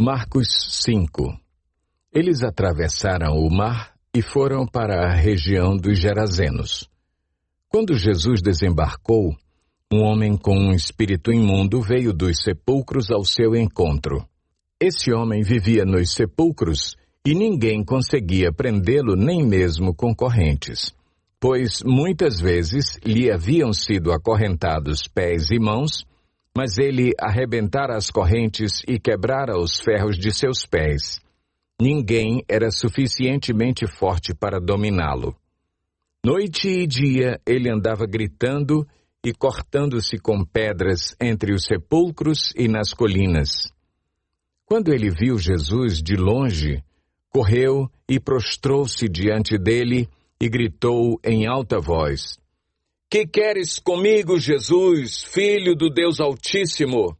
Marcos 5. Eles atravessaram o mar e foram para a região dos Gerazenos. Quando Jesus desembarcou, um homem com um espírito imundo veio dos sepulcros ao seu encontro. Esse homem vivia nos sepulcros e ninguém conseguia prendê-lo nem mesmo com correntes, pois muitas vezes lhe haviam sido acorrentados pés e mãos, mas ele arrebentara as correntes e quebrara os ferros de seus pés. Ninguém era suficientemente forte para dominá-lo. Noite e dia ele andava gritando e cortando-se com pedras entre os sepulcros e nas colinas. Quando ele viu Jesus de longe, correu e prostrou-se diante dele e gritou em alta voz: Que queres comigo, Jesus, Filho do Deus Altíssimo?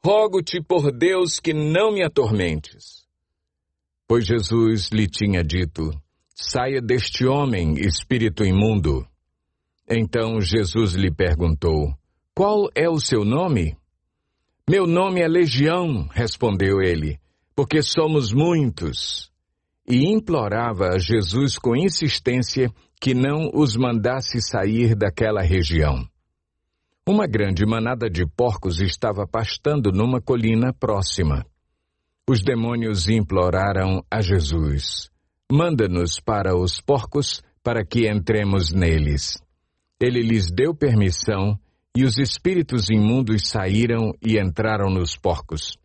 Rogo-te por Deus que não me atormentes. Pois Jesus lhe tinha dito: Saia deste homem, espírito imundo. Então Jesus lhe perguntou: Qual é o seu nome? Meu nome é Legião, respondeu ele, porque somos muitos. E implorava a Jesus com insistência que não os mandasse sair daquela região. Uma grande manada de porcos estava pastando numa colina próxima. Os demônios imploraram a Jesus: Manda-nos para os porcos para que entremos neles. Ele lhes deu permissão e os espíritos imundos saíram e entraram nos porcos.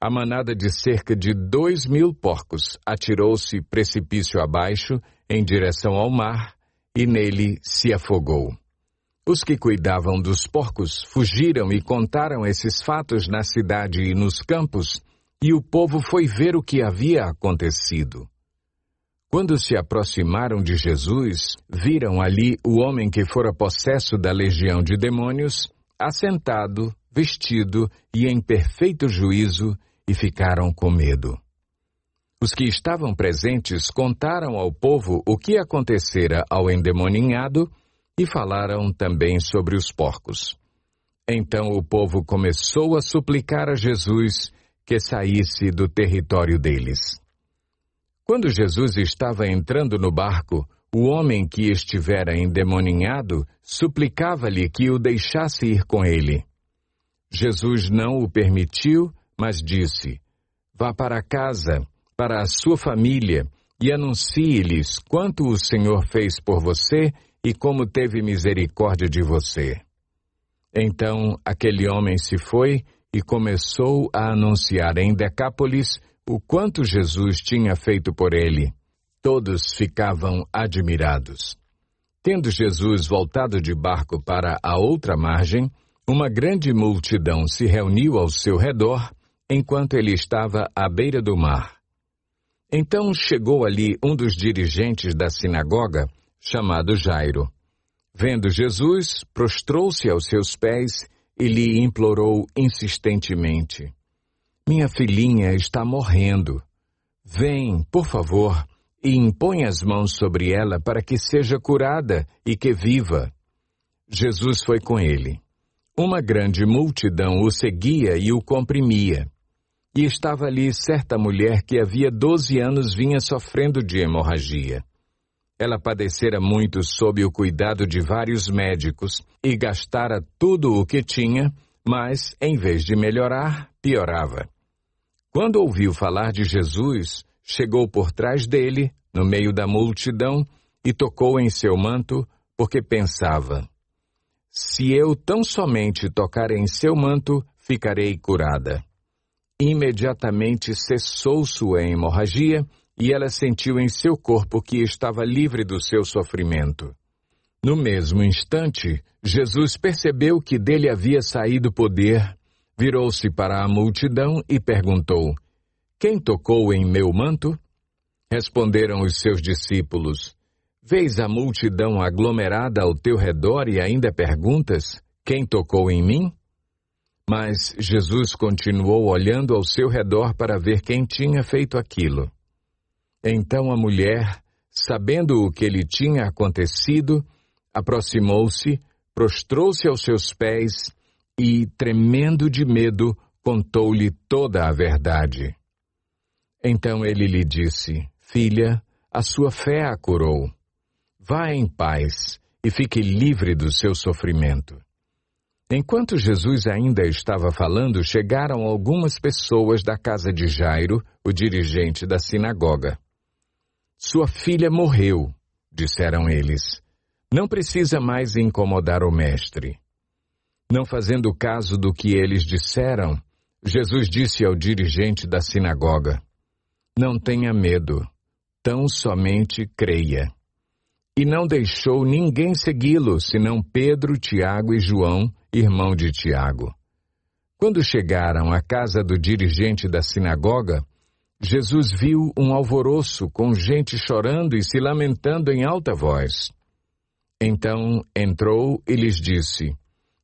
A manada de cerca de 2.000 porcos atirou-se precipício abaixo em direção ao mar e nele se afogou. Os que cuidavam dos porcos fugiram e contaram esses fatos na cidade e nos campos, e o povo foi ver o que havia acontecido. Quando se aproximaram de Jesus, viram ali o homem que fora possesso da legião de demônios, assentado, vestido e em perfeito juízo, e ficaram com medo. Os que estavam presentes contaram ao povo o que acontecera ao endemoninhado e falaram também sobre os porcos. Então o povo começou a suplicar a Jesus que saísse do território deles. Quando Jesus estava entrando no barco, o homem que estivera endemoninhado suplicava-lhe que o deixasse ir com ele. Jesus não o permitiu, mas disse: Vá para casa, para a sua família, e anuncie-lhes quanto o Senhor fez por você e como teve misericórdia de você. Então aquele homem se foi e começou a anunciar em Decápolis o quanto Jesus tinha feito por ele. Todos ficavam admirados. Tendo Jesus voltado de barco para a outra margem, uma grande multidão se reuniu ao seu redor, enquanto ele estava à beira do mar. Então chegou ali um dos dirigentes da sinagoga, chamado Jairo. Vendo Jesus, prostrou-se aos seus pés e lhe implorou insistentemente: Minha filhinha está morrendo. Vem, por favor, e impõe as mãos sobre ela para que seja curada e que viva. Jesus foi com ele. Uma grande multidão o seguia e o comprimia. E estava ali certa mulher que havia 12 anos vinha sofrendo de hemorragia. Ela padecera muito sob o cuidado de vários médicos e gastara tudo o que tinha, mas, em vez de melhorar, piorava. Quando ouviu falar de Jesus, chegou por trás dele, no meio da multidão, e tocou em seu manto, porque pensava: Se eu tão somente tocar em seu manto, ficarei curada. Imediatamente cessou sua hemorragia, e ela sentiu em seu corpo que estava livre do seu sofrimento. No mesmo instante, Jesus percebeu que dele havia saído poder, virou-se para a multidão e perguntou: Quem tocou em meu manto? Responderam os seus discípulos: Vês a multidão aglomerada ao teu redor e ainda perguntas: Quem tocou em mim? Mas Jesus continuou olhando ao seu redor para ver quem tinha feito aquilo. Então a mulher, sabendo o que lhe tinha acontecido, aproximou-se, prostrou-se aos seus pés e, tremendo de medo, contou-lhe toda a verdade. Então ele lhe disse: Filha, a sua fé a curou. Vá em paz e fique livre do seu sofrimento. Enquanto Jesus ainda estava falando, chegaram algumas pessoas da casa de Jairo, o dirigente da sinagoga. Sua filha morreu, disseram eles. Não precisa mais incomodar o mestre. Não fazendo caso do que eles disseram, Jesus disse ao dirigente da sinagoga: Não tenha medo, tão somente creia. E não deixou ninguém segui-lo, senão Pedro, Tiago e João, irmão de Tiago. Quando chegaram à casa do dirigente da sinagoga, Jesus viu um alvoroço com gente chorando e se lamentando em alta voz. Então entrou e lhes disse: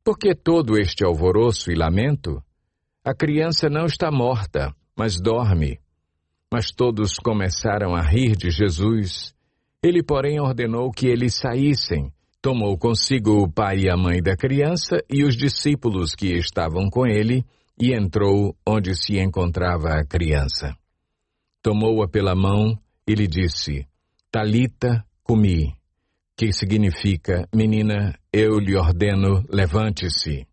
Por que todo este alvoroço e lamento? A criança não está morta, mas dorme. Mas todos começaram a rir de Jesus. Ele, porém, ordenou que eles saíssem. Tomou consigo o pai e a mãe da criança e os discípulos que estavam com ele e entrou onde se encontrava a criança. Tomou-a pela mão e lhe disse: Talita cumi, que significa: Menina, eu lhe ordeno, levante-se.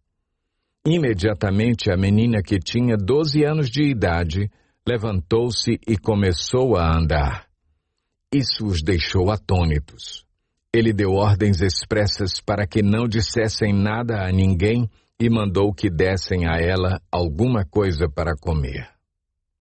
Imediatamente a menina, que tinha 12 anos de idade, levantou-se e começou a andar. Isso os deixou atônitos. Ele deu ordens expressas para que não dissessem nada a ninguém e mandou que dessem a ela alguma coisa para comer.